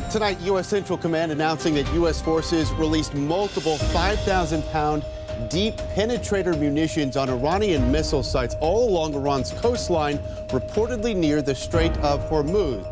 Tonight, U.S. Central Command announcing that U.S. forces released multiple 5,000-pound deep penetrator munitions on Iranian missile sites all along Iran's coastline, reportedly near the Strait of Hormuz.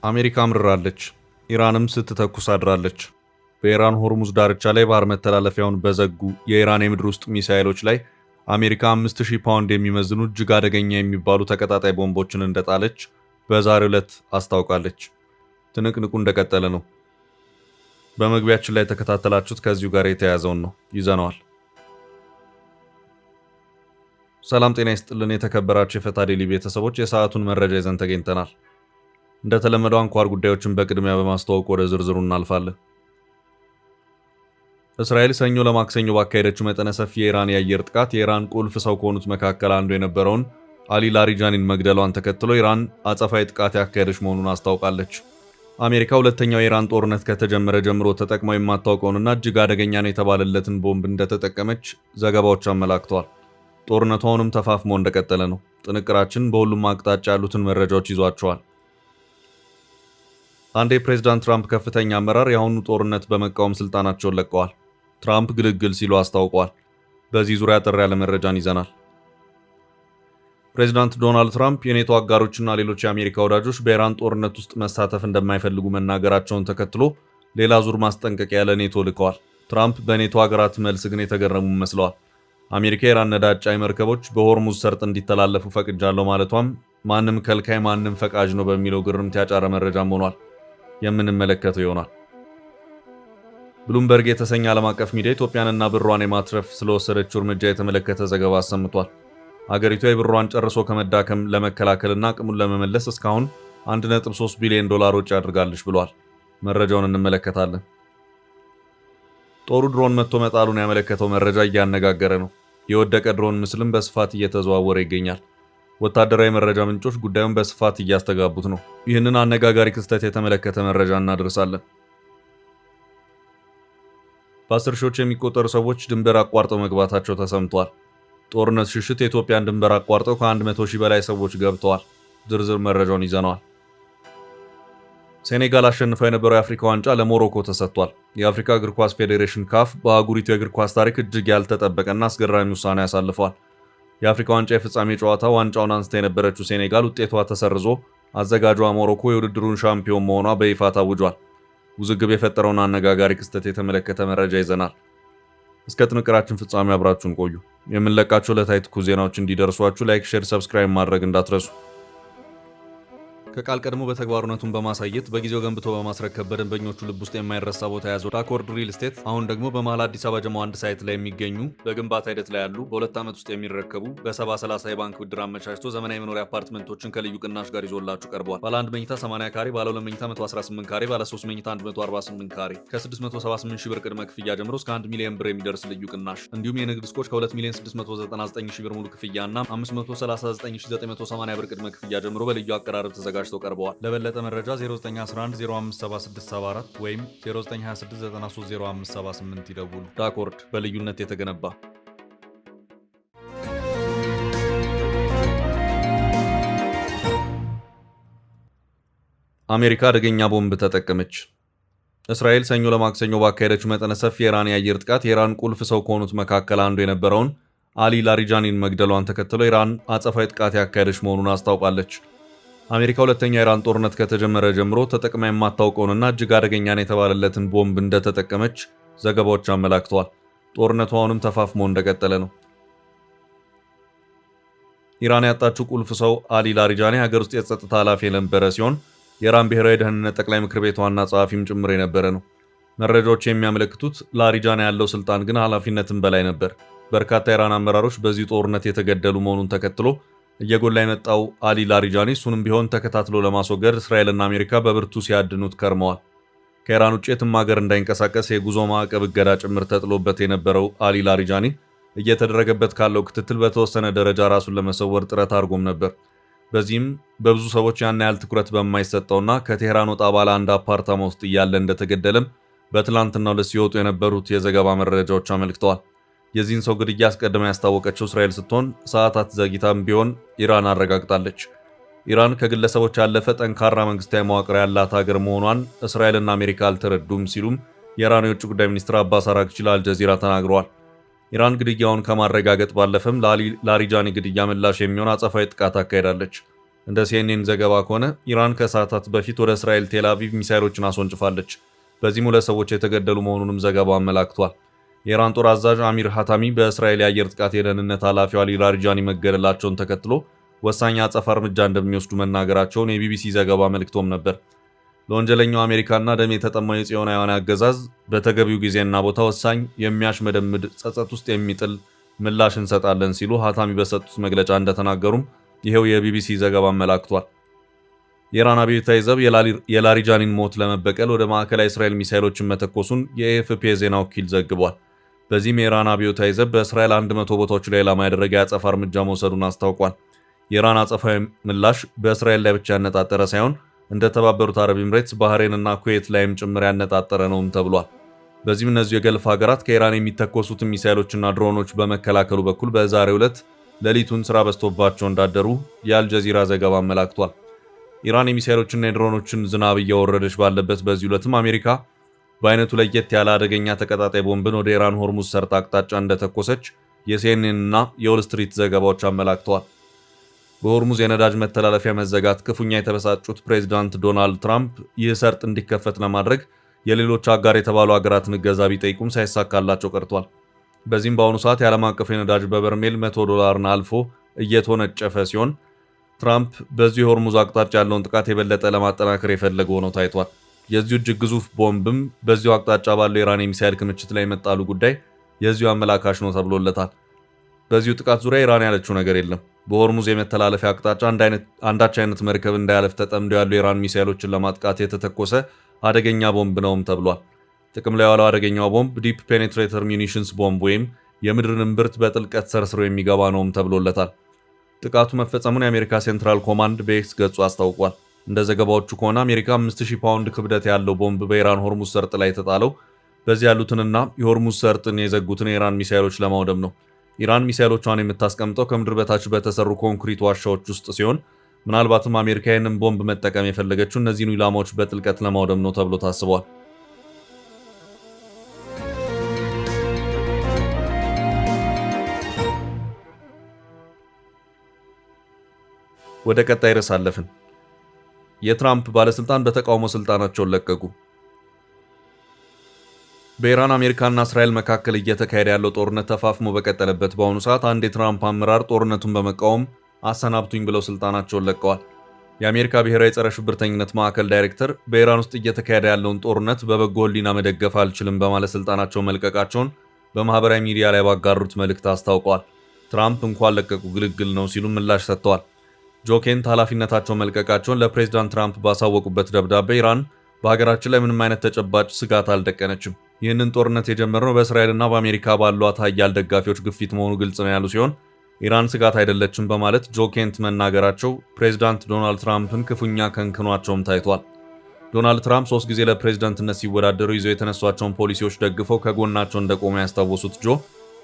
አሜሪካ አምርራለች፣ ኢራንም ስትተኩስ አድራለች። በኢራን ሆርሙዝ ዳርቻ ላይ ባህር መተላለፊያውን በዘጉ የኢራን የምድር ውስጥ ሚሳኤሎች ላይ አሜሪካ 5000 ፓውንድ የሚመዝኑ እጅግ አደገኛ የሚባሉ ተቀጣጣይ ቦምቦችን እንደጣለች በዛሬው ዕለት አስታውቃለች። ትንቅንቁ እንደቀጠለ ነው። በመግቢያችን ላይ ተከታተላችሁት ከዚሁ ጋር የተያያዘውን ነው ይዘነዋል። ሰላም ጤና ይስጥልን የተከበራችሁ የፈታ ዴሊ ቤተሰቦች፣ የሰዓቱን መረጃ ይዘን ተገኝተናል። እንደተለመደው አንኳር ጉዳዮችን በቅድሚያ በማስተዋወቅ ወደ ዝርዝሩ እናልፋለን። እስራኤል ሰኞ ለማክሰኞ ባካሄደችው መጠነ ሰፊ የኢራን የአየር ጥቃት የኢራን ቁልፍ ሰው ከሆኑት መካከል አንዱ የነበረውን አሊ ላሪጃኒን መግደሏን ተከትሎ ኢራን አጸፋዊ ጥቃት ያካሄደች መሆኑን አስታውቃለች። አሜሪካ ሁለተኛው የኢራን ጦርነት ከተጀመረ ጀምሮ ተጠቅመው የማታውቀውንና እጅግ አደገኛ ነው የተባለለትን ቦምብ እንደተጠቀመች ዘገባዎች አመላክተዋል። ጦርነቱ አሁንም ተፋፍሞ እንደቀጠለ ነው። ጥንቅራችን በሁሉም አቅጣጫ ያሉትን መረጃዎች ይዟቸዋል። አንድ የፕሬዝዳንት ትራምፕ ከፍተኛ አመራር የአሁኑ ጦርነት በመቃወም ስልጣናቸውን ለቀዋል። ትራምፕ ግልግል ሲሉ አስታውቀዋል። በዚህ ዙሪያ አጠር ያለ መረጃን ይዘናል። ፕሬዝዳንት ዶናልድ ትራምፕ የኔቶ አጋሮችና ሌሎች የአሜሪካ ወዳጆች በኢራን ጦርነት ውስጥ መሳተፍ እንደማይፈልጉ መናገራቸውን ተከትሎ ሌላ ዙር ማስጠንቀቂያ ለኔቶ ልከዋል። ትራምፕ በኔቶ ሀገራት መልስ ግን የተገረሙ መስለዋል። አሜሪካ የኢራን ነዳጅ ጫኝ መርከቦች በሆርሙዝ ሰርጥ እንዲተላለፉ ፈቅጃለሁ ማለቷም ማንም ከልካይ ማንም ፈቃጅ ነው በሚለው ግርምት ያጫረ መረጃም ሆኗል። የምንመለከተው ይሆናል። ብሉምበርግ የተሰኘ ዓለም አቀፍ ሚዲያ ኢትዮጵያንና ብሯን የማትረፍ ስለወሰደችው እርምጃ የተመለከተ ዘገባ አሰምቷል። አገሪቷ የብሯን ጨርሶ ከመዳከም ለመከላከልና አቅሙን ለመመለስ እስካሁን 1.3 ቢሊዮን ዶላር ወጪ አድርጋለች ብሏል። መረጃውን እንመለከታለን። ጦሩ ድሮን መጥቶ መጣሉን ያመለከተው መረጃ እያነጋገረ ነው። የወደቀ ድሮን ምስልም በስፋት እየተዘዋወረ ይገኛል። ወታደራዊ መረጃ ምንጮች ጉዳዩን በስፋት እያስተጋቡት ነው። ይህንን አነጋጋሪ ክስተት የተመለከተ መረጃ እናደርሳለን። በ10 ሺዎች የሚቆጠሩ ሰዎች ድንበር አቋርጠው መግባታቸው ተሰምቷል። ጦርነት ሽሽት የኢትዮጵያን ድንበር አቋርጠው ከ100 ሺህ በላይ ሰዎች ገብተዋል። ዝርዝር መረጃውን ይዘነዋል። ሴኔጋል አሸንፈው የነበረው የአፍሪካ ዋንጫ ለሞሮኮ ተሰጥቷል። የአፍሪካ እግር ኳስ ፌዴሬሽን ካፍ በአህጉሪቱ የእግር ኳስ ታሪክ እጅግ ያልተጠበቀና አስገራሚ ውሳኔ ያሳልፈዋል። የአፍሪካ ዋንጫ የፍጻሜ ጨዋታ ዋንጫውን አንስታ የነበረችው ሴኔጋል ውጤቷ ተሰርዞ አዘጋጇ ሞሮኮ የውድድሩን ሻምፒዮን መሆኗ በይፋ ታውጇል። ውዝግብ የፈጠረውን አነጋጋሪ ክስተት የተመለከተ መረጃ ይዘናል። እስከ ጥንቅራችን ፍጻሜ አብራችሁን ቆዩ። የምንለቃቸው ዕለታዊ ትኩስ ዜናዎች እንዲደርሷችሁ ላይክ፣ ሼር፣ ሰብስክራይብ ማድረግ እንዳትረሱ። ከቃል ቀድሞ በተግባሩነቱን በማሳየት በጊዜው ገንብቶ በማስረከብ በደንበኞቹ ልብ ውስጥ የማይረሳ ቦታ የያዘው ዳኮርድ ሪል ስቴት አሁን ደግሞ በመሃል አዲስ አበባ ጀሞ አንድ ሳይት ላይ የሚገኙ በግንባታ ሂደት ላይ ያሉ በ2 ዓመት ውስጥ የሚረከቡ በ70/30 የባንክ ብድር አመቻችቶ ዘመናዊ መኖሪያ አፓርትመንቶችን ከልዩ ቅናሽ ጋር ይዞላችሁ ቀርቧል። ባለ 1 መኝታ 80 ካሬ፣ ባለ 2 መኝታ 118 ካሬ፣ ባለ 3 መኝታ 148 ካሬ ከ678 ሺህ ብር ቅድመ ክፍያ ጀምሮ እስከ 1 ሚሊዮን ብር የሚደርስ ልዩ ቅናሽ እንዲሁም የንግድ ሱቆች ከ2 ሚሊዮን 699 ሺህ ብር ሙሉ ክፍያ እና 539980 ብር ቅድመ ክፍያ ጀምሮ በልዩ አቀራረብ ተዘጋጅተው ቀርበዋል። ለበለጠ መረጃ 0911057674 ወይም 0926930578 ይደውሉ። ዳኮርድ በልዩነት የተገነባ። አሜሪካ አደገኛ ቦምብ ተጠቀመች። እስራኤል ሰኞ ለማክሰኞ ባካሄደችው መጠነ ሰፊ የኢራን የአየር ጥቃት የኢራን ቁልፍ ሰው ከሆኑት መካከል አንዱ የነበረውን አሊ ላሪጃኒን መግደሏን ተከትሎ ኢራን አጸፋዊ ጥቃት ያካሄደች መሆኑን አስታውቃለች። አሜሪካ ሁለተኛው የኢራን ጦርነት ከተጀመረ ጀምሮ ተጠቅማ የማታውቀውንና እጅግ አደገኛ ነው የተባለለትን ቦምብ እንደተጠቀመች ዘገባዎች አመላክተዋል። ጦርነቱ አሁንም ተፋፍሞ እንደቀጠለ ነው። ኢራን ያጣችው ቁልፍ ሰው አሊ ላሪጃኒ ሀገር ውስጥ የጸጥታ ኃላፊ የነበረ ሲሆን የኢራን ብሔራዊ ደህንነት ጠቅላይ ምክር ቤት ዋና ጸሐፊም ጭምር የነበረ ነው። መረጃዎች የሚያመለክቱት ላሪጃኒ ያለው ስልጣን ግን ኃላፊነትም በላይ ነበር። በርካታ የኢራን አመራሮች በዚህ ጦርነት የተገደሉ መሆኑን ተከትሎ እየጎላ የመጣው አሊ ላሪጃኒ እሱንም ቢሆን ተከታትሎ ለማስወገድ እስራኤልና አሜሪካ በብርቱ ሲያድኑት ከርመዋል። ከኢራን ውጭ የትም ሀገር እንዳይንቀሳቀስ የጉዞ ማዕቀብ እገዳ ጭምር ተጥሎበት የነበረው አሊ ላሪጃኒ እየተደረገበት ካለው ክትትል በተወሰነ ደረጃ ራሱን ለመሰወር ጥረት አድርጎም ነበር። በዚህም በብዙ ሰዎች ያን ያህል ትኩረት በማይሰጠውና ከቴህራን ወጣ ባለ አንድ አፓርታማ ውስጥ እያለ እንደተገደለም በትላንትናው ዕለት ሲወጡ የነበሩት የዘገባ መረጃዎች አመልክተዋል። የዚህን ሰው ግድያ አስቀድማ ያስታወቀችው እስራኤል ስትሆን ሰዓታት ዘግይታም ቢሆን ኢራን አረጋግጣለች። ኢራን ከግለሰቦች ያለፈ ጠንካራ መንግስታዊ መዋቅር ያላት ሀገር መሆኗን እስራኤልና አሜሪካ አልተረዱም ሲሉም የኢራን የውጭ ጉዳይ ሚኒስትር አባስ አራግቺ ለአልጀዚራ ተናግረዋል። ኢራን ግድያውን ከማረጋገጥ ባለፈም ለላሪጃኒ ግድያ ምላሽ የሚሆን አጸፋዊ ጥቃት አካሄዳለች። እንደ ሲኤንኤን ዘገባ ከሆነ ኢራን ከሰዓታት በፊት ወደ እስራኤል ቴል አቪቭ ሚሳይሎችን አስወንጭፋለች። በዚህም 2 ሰዎች የተገደሉ መሆኑንም ዘገባው አመላክቷል። የኢራን ጦር አዛዥ አሚር ሐታሚ በእስራኤል የአየር ጥቃት የደህንነት ኃላፊው አሊ ላሪጃኒ መገደላቸውን ተከትሎ ወሳኝ አጸፋ እርምጃ እንደሚወስዱ መናገራቸውን የቢቢሲ ዘገባ አመልክቶም ነበር። ለወንጀለኛው አሜሪካና ደም የተጠማው የጽዮናውያን አገዛዝ በተገቢው ጊዜና ቦታ ወሳኝ የሚያሽመደምድ ጸጸት ውስጥ የሚጥል ምላሽ እንሰጣለን ሲሉ ሐታሚ በሰጡት መግለጫ እንደተናገሩም ይሄው የቢቢሲ ዘገባ አመላክቷል። የኢራን አብዮታዊ ዘብ የላሪጃኒን ሞት ለመበቀል ወደ ማዕከላዊ እስራኤል ሚሳይሎችን መተኮሱን የኤኤፍፒ የዜና ወኪል ዘግቧል። በዚህም የኢራን አብዮታዊ ዘብ በእስራኤል 100 ቦታዎች ላይ ኢላማ ያደረገ የአጸፋ እርምጃ መውሰዱን አስታውቋል። የኢራን አጸፋዊ ምላሽ በእስራኤል ላይ ብቻ ያነጣጠረ ሳይሆን እንደ ተባበሩት አረብ ኤምሬትስ፣ ባህሬን እና ኩዌት ላይም ጭምር ያነጣጠረ ነውም ተብሏል። በዚህም እነዚሁ የገልፍ ሀገራት ከኢራን የሚተኮሱትን ሚሳይሎችና ድሮኖች በመከላከሉ በኩል በዛሬው ዕለት ሌሊቱን ስራ በዝቶባቸው እንዳደሩ የአልጀዚራ ዘገባ አመላክቷል። ኢራን የሚሳይሎችና የድሮኖችን ዝናብ እያወረደች ባለበት በዚህ ዕለትም አሜሪካ በአይነቱ ለየት ያለ አደገኛ ተቀጣጣይ ቦምብን ወደ ኢራን ሆርሙዝ ሰርጥ አቅጣጫ እንደተኮሰች የሲኤንኤን እና የዎል ስትሪት ዘገባዎች አመላክተዋል። በሆርሙዝ የነዳጅ መተላለፊያ መዘጋት ክፉኛ የተበሳጩት ፕሬዚዳንት ዶናልድ ትራምፕ ይህ ሰርጥ እንዲከፈት ለማድረግ የሌሎች አጋር የተባሉ ሀገራትን እገዛ ቢጠይቁም ሳይሳካላቸው ቀርቷል። በዚህም በአሁኑ ሰዓት የዓለም አቀፍ የነዳጅ በበርሜል $100 አልፎ እየተወነጨፈ ሲሆን ትራምፕ በዚሁ የሆርሙዝ አቅጣጫ ያለውን ጥቃት የበለጠ ለማጠናከር የፈለገ ሆኖ ታይቷል። የዚሁ እጅግ ግዙፍ ቦምብም በዚሁ አቅጣጫ ባለው የኢራን የሚሳይል ክምችት ላይ የመጣሉ ጉዳይ የዚሁ አመላካሽ ነው ተብሎለታል። በዚሁ ጥቃት ዙሪያ ኢራን ያለችው ነገር የለም። በሆርሙዝ የመተላለፊያ አቅጣጫ አንዳች አይነት መርከብ እንዳያለፍ ተጠምደው ያሉ የኢራን ሚሳይሎችን ለማጥቃት የተተኮሰ አደገኛ ቦምብ ነውም ተብሏል። ጥቅም ላይ የዋለው አደገኛው ቦምብ ዲፕ ፔኔትሬተር ሚኒሽንስ ቦምብ ወይም የምድርን እምብርት በጥልቀት ሰርስሮ የሚገባ ነውም ተብሎለታል። ጥቃቱ መፈጸሙን የአሜሪካ ሴንትራል ኮማንድ በኤክስ ገጹ አስታውቋል። እንደ ዘገባዎቹ ከሆነ አሜሪካ 5000 ፓውንድ ክብደት ያለው ቦምብ በኢራን ሆርሙዝ ሰርጥ ላይ የተጣለው በዚህ ያሉትንና የሆርሙዝ ሰርጥን የዘጉትን የኢራን ሚሳይሎች ለማውደም ነው። ኢራን ሚሳይሎቿን የምታስቀምጠው ከምድር በታች በተሰሩ ኮንክሪት ዋሻዎች ውስጥ ሲሆን ምናልባትም አሜሪካ ይህንን ቦምብ መጠቀም የፈለገችው እነዚህን ኢላማዎች በጥልቀት ለማውደም ነው ተብሎ ታስቧል። ወደ ቀጣይ ርዕስ አለፍን። የትራምፕ ባለስልጣን በተቃውሞ ስልጣናቸውን ለቀቁ። በኢራን አሜሪካና እስራኤል መካከል እየተካሄደ ያለው ጦርነት ተፋፍሞ በቀጠለበት በአሁኑ ሰዓት አንድ የትራምፕ አመራር ጦርነቱን በመቃወም አሰናብቱኝ ብለው ስልጣናቸውን ለቀዋል። የአሜሪካ ብሔራዊ ጸረ ሽብርተኝነት ማዕከል ዳይሬክተር በኢራን ውስጥ እየተካሄደ ያለውን ጦርነት በበጎ ሕሊና መደገፍ አልችልም በማለት ስልጣናቸውን መልቀቃቸውን በማህበራዊ ሚዲያ ላይ ባጋሩት መልእክት አስታውቀዋል። ትራምፕ እንኳን ለቀቁ ግልግል ነው ሲሉ ምላሽ ሰጥተዋል። ጆ ኬንት ኃላፊነታቸውን መልቀቃቸውን ለፕሬዚዳንት ትራምፕ ባሳወቁበት ደብዳቤ ኢራን በሀገራችን ላይ ምንም አይነት ተጨባጭ ስጋት አልደቀነችም፣ ይህንን ጦርነት የጀመርነው በእስራኤልና በአሜሪካ ባሏት ኃያል ደጋፊዎች ግፊት መሆኑ ግልጽ ነው ያሉ ሲሆን ኢራን ስጋት አይደለችም በማለት ጆ ኬንት መናገራቸው ፕሬዚዳንት ዶናልድ ትራምፕን ክፉኛ ከንክኗቸውም ታይቷል። ዶናልድ ትራምፕ 3 ጊዜ ለፕሬዚዳንትነት ሲወዳደሩ ይዘው የተነሷቸውን ፖሊሲዎች ደግፈው ከጎናቸው እንደቆሙ ያስታወሱት ጆ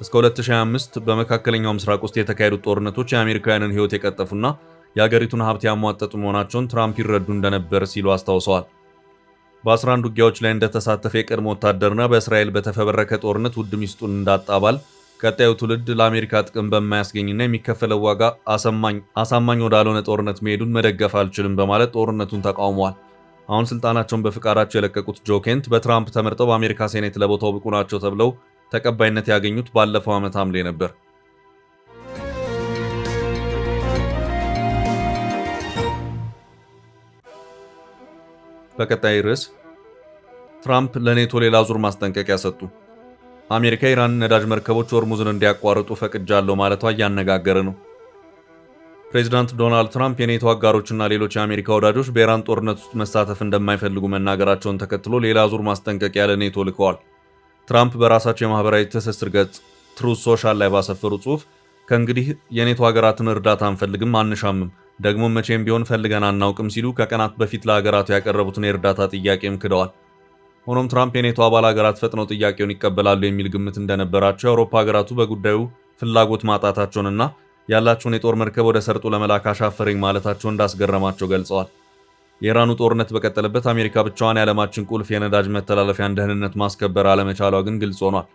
እስከ 2025 በመካከለኛው ምስራቅ ውስጥ የተካሄዱት ጦርነቶች የአሜሪካውያንን ሕይወት የቀጠፉና የአገሪቱን ሀብት ያሟጠጡ መሆናቸውን ትራምፕ ይረዱ እንደነበር ሲሉ አስታውሰዋል። በ11 ውጊያዎች ላይ እንደተሳተፈ የቀድሞ ወታደርና በእስራኤል በተፈበረከ ጦርነት ውድ ሚስቱን እንዳጣባል ቀጣዩ ትውልድ ለአሜሪካ ጥቅም በማያስገኝና የሚከፈለው ዋጋ አሳማኝ ወዳልሆነ ጦርነት መሄዱን መደገፍ አልችልም በማለት ጦርነቱን ተቃውመዋል። አሁን ስልጣናቸውን በፍቃዳቸው የለቀቁት ጆ ኬንት በትራምፕ ተመርጠው በአሜሪካ ሴኔት ለቦታው ብቁ ናቸው ተብለው ተቀባይነት ያገኙት ባለፈው ዓመት ሐምሌ ነበር። በቀጣይ ርዕስ ትራምፕ ለኔቶ ሌላ ዙር ማስጠንቀቂያ ሰጡ። አሜሪካ ኢራን ነዳጅ መርከቦች ሆርሙዝን እንዲያቋርጡ ፈቅጃለሁ ማለቷ እያነጋገረ ነው። ፕሬዚዳንት ዶናልድ ትራምፕ የኔቶ አጋሮችና ሌሎች የአሜሪካ ወዳጆች በኢራን ጦርነት ውስጥ መሳተፍ እንደማይፈልጉ መናገራቸውን ተከትሎ ሌላ ዙር ማስጠንቀቂያ ለኔቶ ልከዋል። ትራምፕ በራሳቸው የማህበራዊ ትስስር ገጽ ትሩዝ ሶሻል ላይ ባሰፈሩ ጽሑፍ ከእንግዲህ የኔቶ ሀገራትን እርዳታ አንፈልግም፣ አንሻምም፣ ደግሞ መቼም ቢሆን ፈልገን አናውቅም ሲሉ ከቀናት በፊት ለሀገራቱ ያቀረቡትን የእርዳታ ጥያቄም ክደዋል። ሆኖም ትራምፕ የኔቶ አባል ሀገራት ፈጥነው ጥያቄውን ይቀበላሉ የሚል ግምት እንደነበራቸው የአውሮፓ ሀገራቱ በጉዳዩ ፍላጎት ማጣታቸውንና ያላቸውን የጦር መርከብ ወደ ሰርጡ ለመላክ አሻፈረኝ ማለታቸው እንዳስገረማቸው ገልጸዋል። የኢራኑ ጦርነት በቀጠለበት አሜሪካ ብቻዋን የዓለማችን ቁልፍ የነዳጅ መተላለፊያን ደህንነት ማስከበር አለመቻሏ ግን ግልጽ ሆኗል።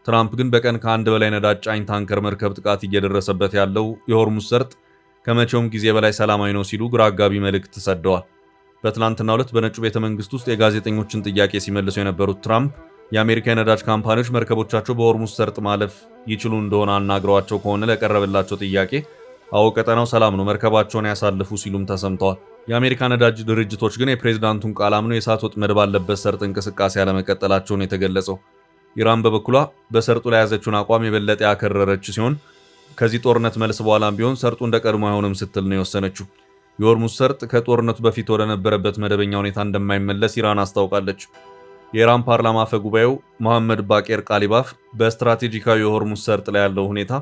ትራምፕ ግን በቀን ከአንድ በላይ ነዳጅ ጫኝ ታንከር መርከብ ጥቃት እየደረሰበት ያለው የሆርሙዝ ሰርጥ ከመቼውም ጊዜ በላይ ሰላማዊ ነው ሲሉ ግራ አጋቢ መልእክት ሰደዋል። በትላንትናው ዕለት በነጩ ቤተ መንግስት ውስጥ የጋዜጠኞችን ጥያቄ ሲመልሱ የነበሩት ትራምፕ የአሜሪካ የነዳጅ ካምፓኒዎች መርከቦቻቸው በሆርሙዝ ሰርጥ ማለፍ ይችሉ እንደሆነ አናግረዋቸው ከሆነ ለቀረበላቸው ጥያቄ አዎ ቀጠናው ሰላም ነው፣ መርከባቸውን ያሳልፉ ሲሉም ተሰምተዋል። የአሜሪካ ነዳጅ ድርጅቶች ግን የፕሬዝዳንቱን ቃል አምነው የእሳት ወጥመድ ባለበት ሰርጥ እንቅስቃሴ ያለመቀጠላቸውን የተገለጸው። ኢራን በበኩሏ በሰርጡ ላይ ያዘችውን አቋም የበለጠ ያከረረች ሲሆን ከዚህ ጦርነት መልስ በኋላም ቢሆን ሰርጡ እንደ ቀድሞ አይሆንም ስትል ነው የወሰነችው። የሆርሙዝ ሰርጥ ከጦርነቱ በፊት ወደ ነበረበት መደበኛ ሁኔታ እንደማይመለስ ኢራን አስታውቃለች። የኢራን ፓርላማ አፈ ጉባኤው መሐመድ ባቄር ቃሊባፍ በስትራቴጂካዊ የሆርሙዝ ሰርጥ ላይ ያለው ሁኔታ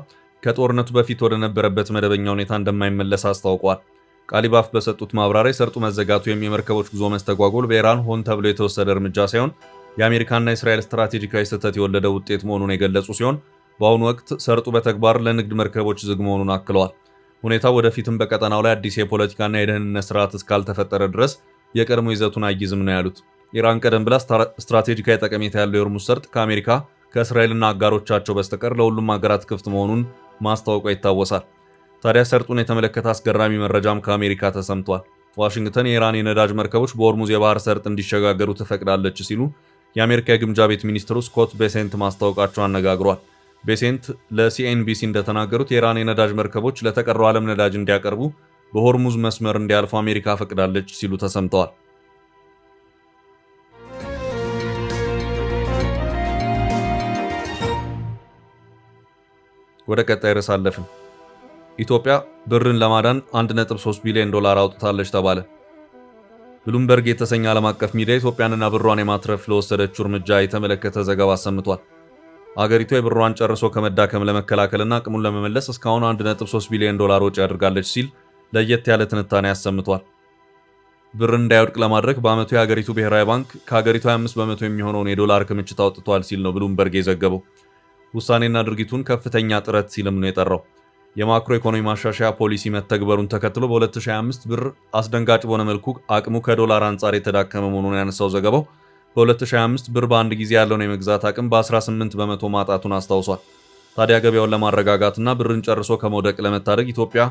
ከጦርነቱ በፊት ወደ ነበረበት መደበኛ ሁኔታ እንደማይመለስ አስታውቀዋል። ቃሊባፍ በሰጡት ማብራሪያ ሰርጡ መዘጋቱ ወይም የመርከቦች ጉዞ መስተጓጎል በኢራን ሆን ተብሎ የተወሰደ እርምጃ ሳይሆን የአሜሪካና የእስራኤል ስትራቴጂካዊ ስህተት የወለደ ውጤት መሆኑን የገለጹ ሲሆን በአሁኑ ወቅት ሰርጡ በተግባር ለንግድ መርከቦች ዝግ መሆኑን አክለዋል። ሁኔታው ወደፊትም በቀጠናው ላይ አዲስ የፖለቲካና የደህንነት ስርዓት እስካልተፈጠረ ድረስ የቀድሞ ይዘቱን አይይዝም ነው ያሉት። ኢራን ቀደም ብላ ስትራቴጂካዊ ጠቀሜታ ያለው የሆርሙዝ ሰርጥ ከአሜሪካ ከእስራኤልና አጋሮቻቸው በስተቀር ለሁሉም ሀገራት ክፍት መሆኑን ማስታወቋ ይታወሳል። ታዲያ ሰርጡን የተመለከተ አስገራሚ መረጃም ከአሜሪካ ተሰምቷል። ዋሽንግተን የኢራን የነዳጅ መርከቦች በሆርሙዝ የባህር ሰርጥ እንዲሸጋገሩ ትፈቅዳለች ሲሉ የአሜሪካ የግምጃ ቤት ሚኒስትሩ ስኮት ቤሴንት ማስታወቃቸው አነጋግሯል። ቤሴንት ለሲኤንቢሲ እንደተናገሩት የኢራን የነዳጅ መርከቦች ለተቀረው ዓለም ነዳጅ እንዲያቀርቡ በሆርሙዝ መስመር እንዲያልፉ አሜሪካ ፈቅዳለች ሲሉ ተሰምተዋል። ወደ ቀጣይ ርዕስ አለፍን። ኢትዮጵያ ብርን ለማዳን 1.3 ቢሊዮን ዶላር አውጥታለች ተባለ። ብሉምበርግ የተሰኘ ዓለም አቀፍ ሚዲያ ኢትዮጵያንና ብሯን የማትረፍ ለወሰደችው እርምጃ የተመለከተ ዘገባ አሰምቷል። አገሪቱ የብሯን ጨርሶ ከመዳከም ለመከላከልና አቅሙን ለመመለስ እስካሁን 1.3 ቢሊዮን ዶላር ወጪ አድርጋለች ሲል ለየት ያለ ትንታኔ አሰምቷል። ብር እንዳይወድቅ ለማድረግ በዓመቱ የሀገሪቱ ብሔራዊ ባንክ ከሀገሪቱ 25 በመቶ የሚሆነውን የዶላር ክምችት አውጥቷል ሲል ነው ብሉምበርግ የዘገበው። ውሳኔና ድርጊቱን ከፍተኛ ጥረት ሲልም ነው የጠራው። የማክሮ ኢኮኖሚ ማሻሻያ ፖሊሲ መተግበሩን ተከትሎ በ2025 ብር አስደንጋጭ በሆነ መልኩ አቅሙ ከዶላር አንጻር የተዳከመ መሆኑን ያነሳው ዘገባው በ2025 ብር በአንድ ጊዜ ያለውን የመግዛት አቅም በ18 በመቶ ማጣቱን አስታውሷል። ታዲያ ገበያውን ለማረጋጋትና ብርን ጨርሶ ከመውደቅ ለመታደግ ኢትዮጵያ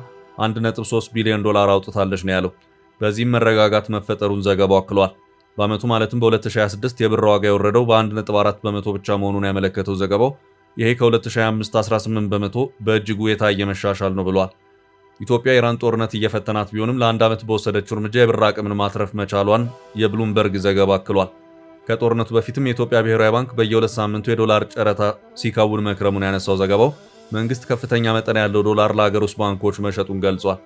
1.3 ቢሊዮን ዶላር አውጥታለች ነው ያለው። በዚህም መረጋጋት መፈጠሩን ዘገባው አክሏል። በዓመቱ ማለትም በ2026 የብር ዋጋ የወረደው በ1.4 በመቶ ብቻ መሆኑን ያመለከተው ዘገባው ይሄ ከ2025 18 በመቶ በእጅጉ የታየ መሻሻል ነው ብሏል። ኢትዮጵያ የኢራን ጦርነት እየፈተናት ቢሆንም ለአንድ ዓመት በወሰደችው እርምጃ የብር አቅምን ማትረፍ መቻሏን የብሉምበርግ ዘገባ አክሏል። ከጦርነቱ በፊትም የኢትዮጵያ ብሔራዊ ባንክ በየ2 ሳምንቱ የዶላር ጨረታ ሲካውን መክረሙን ያነሳው ዘገባው መንግስት ከፍተኛ መጠን ያለው ዶላር ለሀገር ውስጥ ባንኮች መሸጡን ገልጿል።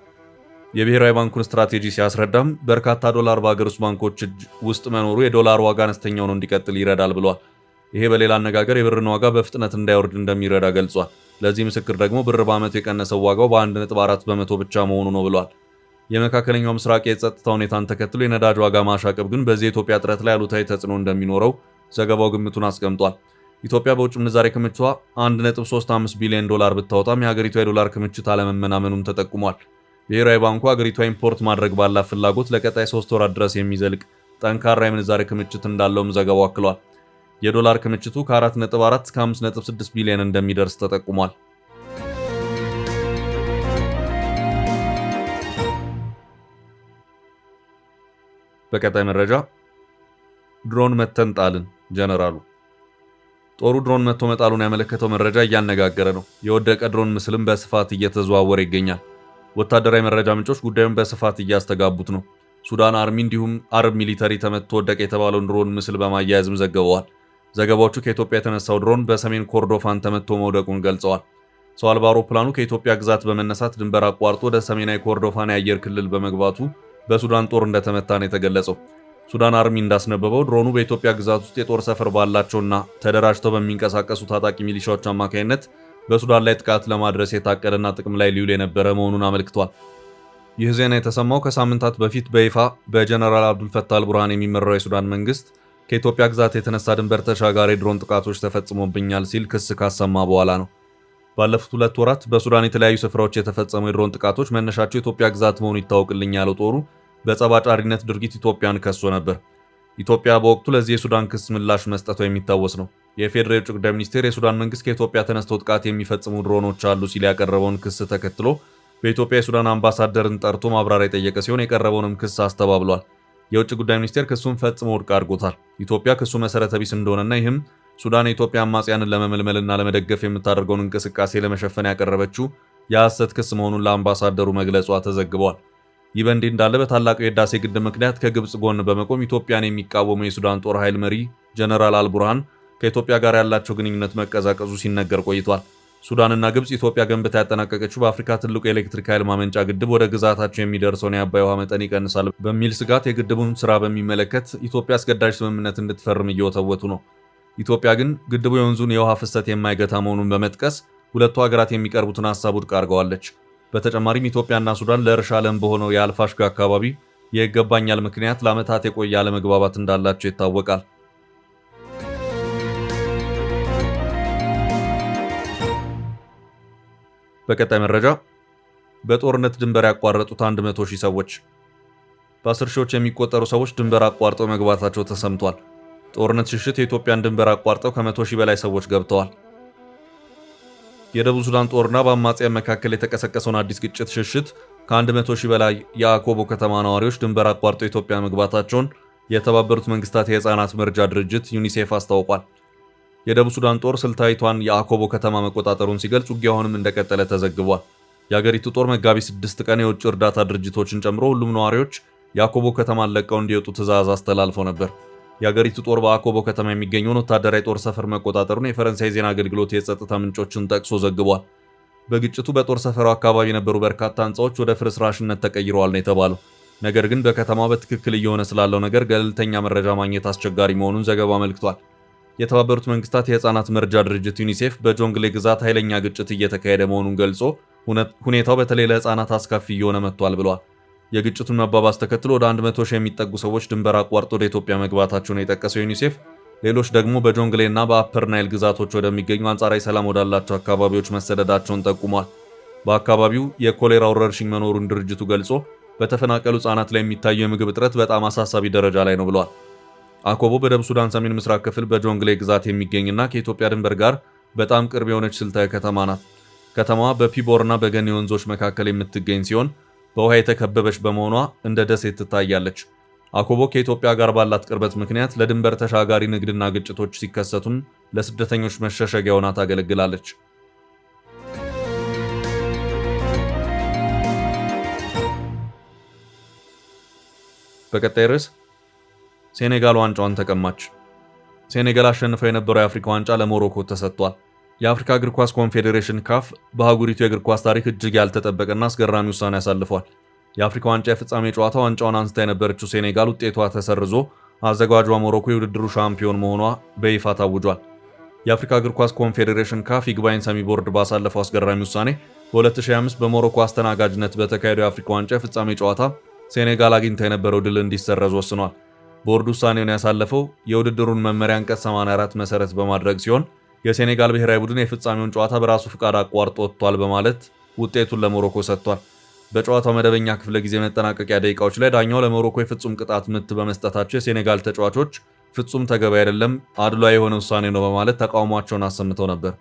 የብሔራዊ ባንኩን ስትራቴጂ ሲያስረዳም በርካታ ዶላር በሀገር ውስጥ ባንኮች እጅ ውስጥ መኖሩ የዶላር ዋጋ አነስተኛ ሆኖ እንዲቀጥል ይረዳል ብሏል። ይሄ በሌላ አነጋገር የብርን ዋጋ በፍጥነት እንዳይወርድ እንደሚረዳ ገልጿል። ለዚህ ምስክር ደግሞ ብር በዓመቱ የቀነሰው ዋጋው በ1.4 በመቶ ብቻ መሆኑ ነው ብሏል። የመካከለኛው ምስራቅ የጸጥታ ሁኔታን ተከትሎ የነዳጅ ዋጋ ማሻቀብ ግን በዚህ የኢትዮጵያ ጥረት ላይ አሉታዊ ተጽዕኖ እንደሚኖረው ዘገባው ግምቱን አስቀምጧል። ኢትዮጵያ በውጭ ምንዛሬ ክምችቷ 1.35 ቢሊዮን ዶላር ብታወጣም የሀገሪቷ የዶላር ክምችት አለመመናመኑም ተጠቁሟል። ብሔራዊ ባንኩ ሀገሪቷ ኢምፖርት ማድረግ ባላት ፍላጎት ለቀጣይ 3 ወራት ድረስ የሚዘልቅ ጠንካራ የምንዛሬ ክምችት እንዳለውም ዘገባው አክሏል። የዶላር ክምችቱ ከ4.4 እስከ 5.6 ቢሊዮን እንደሚደርስ ተጠቁሟል። በቀጣይ መረጃ ድሮን መተን ጣልን ጀነራሉ። ጦሩ ድሮን መቶ መጣሉን ያመለከተው መረጃ እያነጋገረ ነው። የወደቀ ድሮን ምስልም በስፋት እየተዘዋወረ ይገኛል። ወታደራዊ መረጃ ምንጮች ጉዳዩን በስፋት እያስተጋቡት ነው። ሱዳን አርሚ እንዲሁም አረብ ሚሊተሪ ተመቶ ወደቀ የተባለውን ድሮን ምስል በማያያዝም ዘግበዋል። ዘገባዎቹ ከኢትዮጵያ የተነሳው ድሮን በሰሜን ኮርዶፋን ተመቶ መውደቁን ገልጸዋል። ሰው አልባ አውሮፕላኑ ከኢትዮጵያ ግዛት በመነሳት ድንበር አቋርጦ ወደ ሰሜናዊ ኮርዶፋን የአየር ክልል በመግባቱ በሱዳን ጦር እንደተመታ ነው የተገለጸው። ሱዳን አርሚ እንዳስነበበው ድሮኑ በኢትዮጵያ ግዛት ውስጥ የጦር ሰፈር ባላቸውና ተደራጅተው በሚንቀሳቀሱ ታጣቂ ሚሊሻዎች አማካኝነት በሱዳን ላይ ጥቃት ለማድረስ የታቀደና ጥቅም ላይ ሊውል የነበረ መሆኑን አመልክቷል። ይህ ዜና የተሰማው ከሳምንታት በፊት በይፋ በጀነራል አብዱል ፈታህ አልቡርሃን የሚመራው የሱዳን መንግስት ከኢትዮጵያ ግዛት የተነሳ ድንበር ተሻጋሪ ድሮን ጥቃቶች ተፈጽሞብኛል ሲል ክስ ካሰማ በኋላ ነው። ባለፉት 2 ወራት በሱዳን የተለያዩ ስፍራዎች የተፈጸሙ የድሮን ጥቃቶች መነሻቸው የኢትዮጵያ ግዛት መሆኑ ይታወቅልኝ ያለው ጦሩ በጸባጫሪነት ድርጊት ኢትዮጵያን ከሶ ነበር። ኢትዮጵያ በወቅቱ ለዚህ የሱዳን ክስ ምላሽ መስጠቷ የሚታወስ ነው። የፌዴራል የውጭ ጉዳይ ሚኒስቴር የሱዳን መንግስት ከኢትዮጵያ ተነስተው ጥቃት የሚፈጽሙ ድሮኖች አሉ ሲል ያቀረበውን ክስ ተከትሎ በኢትዮጵያ የሱዳን አምባሳደርን ጠርቶ ማብራሪያ የጠየቀ ሲሆን የቀረበውንም ክስ አስተባብሏል። የውጭ ጉዳይ ሚኒስቴር ክሱን ፈጽሞ ውድቅ አድርጎታል። ኢትዮጵያ ክሱ መሰረተ ቢስ እንደሆነና ይህም ሱዳን የኢትዮጵያ አማጽያንን ለመመልመልና ለመደገፍ የምታደርገውን እንቅስቃሴ ለመሸፈን ያቀረበችው የሐሰት ክስ መሆኑን ለአምባሳደሩ መግለጿ ተዘግቧል። ይህ በእንዲህ እንዳለ በታላቁ የህዳሴ ግድብ ምክንያት ከግብጽ ጎን በመቆም ኢትዮጵያን የሚቃወሙ የሱዳን ጦር ኃይል መሪ ጀነራል አልቡርሃን ከኢትዮጵያ ጋር ያላቸው ግንኙነት መቀዛቀዙ ሲነገር ቆይቷል። ሱዳንና ግብጽ ኢትዮጵያ ገንብታ ያጠናቀቀችው በአፍሪካ ትልቁ የኤሌክትሪክ ኃይል ማመንጫ ግድብ ወደ ግዛታቸው የሚደርሰውን የአባይ ውሃ መጠን ይቀንሳል በሚል ስጋት የግድቡን ስራ በሚመለከት ኢትዮጵያ አስገዳጅ ስምምነት እንድትፈርም እየወተወቱ ነው። ኢትዮጵያ ግን ግድቡ የወንዙን የውሃ ፍሰት የማይገታ መሆኑን በመጥቀስ ሁለቱ ሀገራት የሚቀርቡትን ሀሳብ ውድቅ አድርገዋለች። በተጨማሪም ኢትዮጵያና ሱዳን ለእርሻ ለም በሆነው የአልፋሽጋ አካባቢ የይገባኛል ምክንያት ለዓመታት የቆየ አለመግባባት እንዳላቸው ይታወቃል። በቀጣይ መረጃ በጦርነት ድንበር ያቋረጡት 100,000 ሰዎች። በ10 ሺዎች የሚቆጠሩ ሰዎች ድንበር አቋርጠው መግባታቸው ተሰምቷል። ጦርነት ሽሽት የኢትዮጵያን ድንበር አቋርጠው ከ100,000 በላይ ሰዎች ገብተዋል። የደቡብ ሱዳን ጦርና በአማጽያን መካከል የተቀሰቀሰውን አዲስ ግጭት ሽሽት ከ100,000 በላይ የአኮቦ ከተማ ነዋሪዎች ድንበር አቋርጠው ኢትዮጵያ መግባታቸውን የተባበሩት መንግስታት የህፃናት መርጃ ድርጅት ዩኒሴፍ አስታውቋል። የደቡብ ሱዳን ጦር ስልታዊቷን የአኮቦ ከተማ መቆጣጠሩን ሲገልጽ ውጊያውንም እንደቀጠለ ተዘግቧል። የአገሪቱ ጦር መጋቢት 6 ቀን የውጭ እርዳታ ድርጅቶችን ጨምሮ ሁሉም ነዋሪዎች የአኮቦ ከተማን ለቀው እንዲወጡ ትዕዛዝ አስተላልፎ ነበር። የአገሪቱ ጦር በአኮቦ ከተማ የሚገኘውን ወታደራዊ ጦር ሰፈር መቆጣጠሩን የፈረንሳይ ዜና አገልግሎት የጸጥታ ምንጮችን ጠቅሶ ዘግቧል። በግጭቱ በጦር ሰፈሩ አካባቢ የነበሩ በርካታ ህንፃዎች ወደ ፍርስራሽነት ተቀይረዋል ነው የተባለው። ነገር ግን በከተማው በትክክል እየሆነ ስላለው ነገር ገለልተኛ መረጃ ማግኘት አስቸጋሪ መሆኑን ዘገባው አመልክቷል። የተባበሩት መንግስታት የህፃናት መርጃ ድርጅት ዩኒሴፍ በጆንግሌ ግዛት ኃይለኛ ግጭት እየተካሄደ መሆኑን ገልጾ ሁኔታው በተለይ ለህፃናት አስከፊ እየሆነ መጥቷል ብሏል። የግጭቱን መባባስ ተከትሎ ወደ 100,000 የሚጠጉ ሰዎች ድንበር አቋርጦ ወደ ኢትዮጵያ መግባታቸውን የጠቀሰው ዩኒሴፍ ሌሎች ደግሞ በጆንግሌና በአፐር ናይል ግዛቶች ወደሚገኙ አንጻራዊ ሰላም ወዳላቸው አካባቢዎች መሰደዳቸውን ጠቁሟል። በአካባቢው የኮሌራ ወረርሽኝ መኖሩን ድርጅቱ ገልጾ በተፈናቀሉ ህጻናት ላይ የሚታየው የምግብ እጥረት በጣም አሳሳቢ ደረጃ ላይ ነው ብሏል። አኮቦ በደቡብ ሱዳን ሰሜን ምስራቅ ክፍል በጆንግሌ ግዛት የሚገኝና ከኢትዮጵያ ድንበር ጋር በጣም ቅርብ የሆነች ስልታዊ ከተማ ናት። ከተማዋ በፒቦርና በገኒ ወንዞች መካከል የምትገኝ ሲሆን በውሃ የተከበበች በመሆኗ እንደ ደሴት ትታያለች። አኮቦ ከኢትዮጵያ ጋር ባላት ቅርበት ምክንያት ለድንበር ተሻጋሪ ንግድና ግጭቶች ሲከሰቱም ለስደተኞች መሸሸጊያ ሆና ታገለግላለች። በቀጣይ ርዕስ ሴኔጋል ዋንጫዋን ተቀማች። ሴኔጋል አሸንፈው የነበረው የአፍሪካ ዋንጫ ለሞሮኮ ተሰጥቷል። የአፍሪካ እግር ኳስ ኮንፌዴሬሽን ካፍ በአህጉሪቱ የእግር ኳስ ታሪክ እጅግ ያልተጠበቀና አስገራሚ ውሳኔ አሳልፏል። የአፍሪካ ዋንጫ የፍጻሜ ጨዋታ ዋንጫውን አንስታ የነበረችው ሴኔጋል ውጤቷ ተሰርዞ አዘጋጇ ሞሮኮ የውድድሩ ሻምፒዮን መሆኗ በይፋ ታውጇል። የአፍሪካ እግር ኳስ ኮንፌዴሬሽን ካፍ ይግባኝ ሰሚ ቦርድ ባሳለፈው አስገራሚ ውሳኔ በ2025 በሞሮኮ አስተናጋጅነት በተካሄደው የአፍሪካ ዋንጫ የፍጻሜ ጨዋታ ሴኔጋል አግኝታ የነበረው ድል እንዲሰረዝ ወስኗል። ቦርድ ውሳኔውን ያሳለፈው የውድድሩን መመሪያ አንቀጽ 84 መሰረት በማድረግ ሲሆን የሴኔጋል ብሔራዊ ቡድን የፍጻሜውን ጨዋታ በራሱ ፍቃድ አቋርጦ ወጥቷል በማለት ውጤቱን ለሞሮኮ ሰጥቷል። በጨዋታው መደበኛ ክፍለ ጊዜ መጠናቀቂያ ደቂቃዎች ላይ ዳኛው ለሞሮኮ የፍጹም ቅጣት ምት በመስጠታቸው የሴኔጋል ተጫዋቾች ፍጹም ተገቢ አይደለም፣ አድሏዊ የሆነ ውሳኔ ነው በማለት ተቃውሟቸውን አሰምተው ነበር።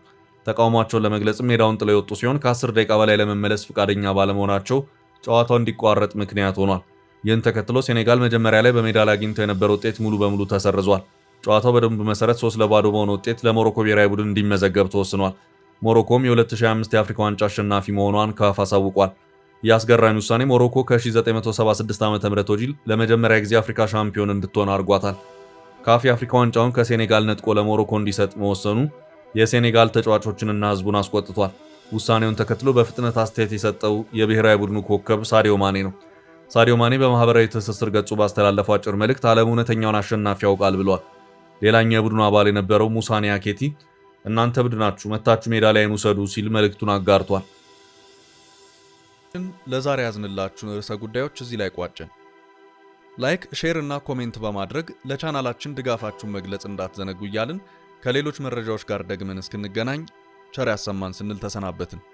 ተቃውሟቸውን ለመግለጽም ሜዳውን ጥለው የወጡ ሲሆን ከ10 ደቂቃ በላይ ለመመለስ ፍቃደኛ ባለመሆናቸው ጨዋታው እንዲቋረጥ ምክንያት ሆኗል። ይህን ተከትሎ ሴኔጋል መጀመሪያ ላይ በሜዳ ላይ አግኝቶ የነበረ ውጤት ሙሉ በሙሉ ተሰርዟል። ጨዋታው በደንቡ መሰረት 3-0 በሆነ ውጤት ለሞሮኮ ብሔራዊ ቡድን እንዲመዘገብ ተወስኗል። ሞሮኮም የ2025 የአፍሪካ ዋንጫ አሸናፊ መሆኗን ካፍ አሳውቋል። ይህ አስገራሚ ውሳኔ ሞሮኮ ከ1976 ዓ.ም ወዲህ ለመጀመሪያ ጊዜ አፍሪካ ሻምፒዮን እንድትሆን አድርጓታል። ካፍ የአፍሪካ ዋንጫውን ከሴኔጋል ነጥቆ ለሞሮኮ እንዲሰጥ መወሰኑ የሴኔጋል ተጫዋቾችንና ሕዝቡን አስቆጥቷል። ውሳኔውን ተከትሎ በፍጥነት አስተያየት የሰጠው የብሔራዊ ቡድኑ ኮከብ ሳዲዮ ማኔ ነው። ሳዲዮ ማኔ በማህበራዊ ትስስር ገጹ ባስተላለፈው አጭር መልእክት ዓለም እውነተኛውን አሸናፊ ያውቃል ብሏል። ሌላኛው የቡድኑ አባል የነበረው ሙሳ ኒያኬቲ እናንተ ቡድናችሁ መታችሁ ሜዳሊያን ውሰዱ ሲል መልእክቱን አጋርቷል። ለዛሬ ያዝንላችሁን ርዕሰ ጉዳዮች እዚህ ላይ ቋጨን። ላይክ፣ ሼር እና ኮሜንት በማድረግ ለቻናላችን ድጋፋችሁን መግለጽ እንዳትዘነጉ እያልን ከሌሎች መረጃዎች ጋር ደግመን እስክንገናኝ ቸር ያሰማን ስንል ተሰናበትን።